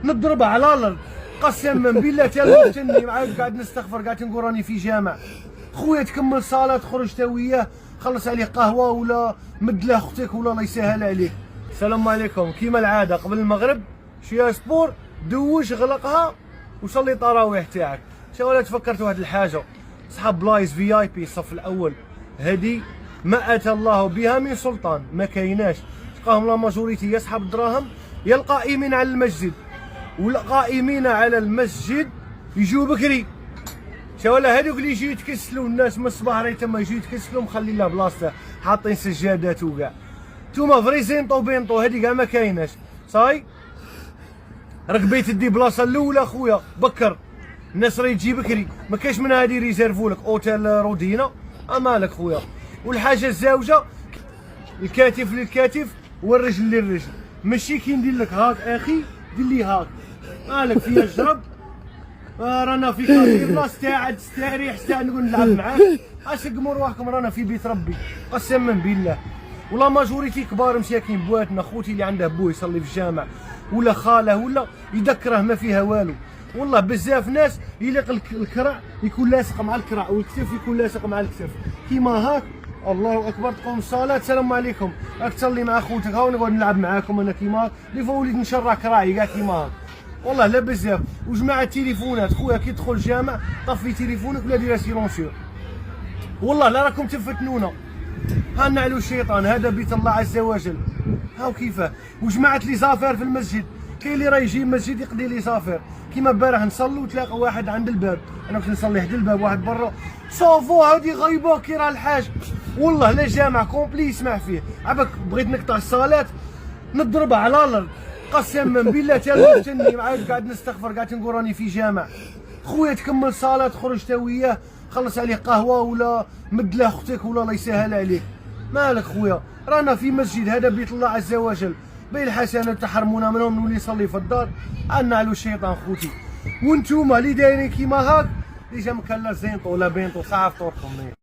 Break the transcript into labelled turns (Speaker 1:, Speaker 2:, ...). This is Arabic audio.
Speaker 1: نضربها على الارض قسما بالله تالمتني عاد قاعد نستغفر قاعد نقول راني في جامع. خويا تكمل صلاه خرج تا وياه خلص عليه قهوه ولا مد له اختك ولا الله يسهل عليك. السلام عليكم. كيما العاده قبل المغرب شويه سبور دوش غلقها وصلي التراويح تاعك. ولا تفكرت واحد الحاجه، صحاب بلايص في اي بي الصف الاول هذه ما اتى الله بها من سلطان، ما كايناش. تلقاهم لا ماجوريتي يا صحاب الدراهم يا القائمين على المسجد، والقائمين على المسجد يجوا بكري. ولا هذوك اللي يجيو يتكسلوا الناس من الصباح راهي تما يجيو يتكسلوا مخلي له بلاصته حاطين سجادات وكاع. نتوما فريزينطو بينطو هذه كاع ما كايناش. صاي ركبيت دي بلاصه الاولى خويا بكر، الناس راهي تجي بكري، ما كاش من هذه ريزيرفو لك اوتيل رودينا امالك خويا. والحاجه الزاوجه الكتف للكتف والرجل للرجل، ماشي كي ندير لك هاك اخي دير لي هاك مالك فيا جرب. رانا في كافي بلاصه تاع تستريح تاع نقول نلعب معاك. اسقموا رواحكم رانا في بيت ربي قسما بالله. ولا ماجوريتي كبار مساكين بواتنا، خوتي اللي عنده بوه يصلي في الجامع ولا خاله ولا يذكره ما فيها والو. والله بزاف ناس يليق الكرع يكون لاصق مع الكرع والكتف يكون لاصق مع الكتف كيما هاك. الله اكبر تقوم الصلاه السلام عليكم راك تصلي مع خوتك هاو نقعد نلعب معاكم انا كيما هاك اللي وليت نشرع كراعي كاع كيما هاك. والله لا بزاف. وجماعه التليفونات خويا كي تدخل الجامع طفي تليفونك ولا ديرها سيلونسيو. والله لا راكم تفتنونا. ها نعلو الشيطان هذا بيت الله عز وجل هاو كيفاه. وجماعه لي زافير في المسجد، كاين اللي راه يجي المسجد يقضي لي زافير. كيما البارح نصلوا وتلاقى واحد عند الباب، انا كنت نصلي حدا الباب واحد برا صافو هادي غايبه كي راه الحاج. والله لا جامع كومبلي يسمع فيه. عباك بغيت نقطع الصلاه نضربها على الارض قسما بالله تالمتني عاد قاعد نستغفر قاعد نقول راني في جامع. خويا تكمل صلاه خرج تا وياه خلص عليه قهوه ولا مد له اختك ولا الله يسهل عليك. مالك خويا رانا في مسجد هذا بيت الله عز وجل، بين الحسنات تحرمونا منهم نولي نصلي في الدار عنا على الشيطان خوتي. وانتوما اللي دايرين كيما هاك ديجا مكلا زينطو ولا بينطو صافطو رقم.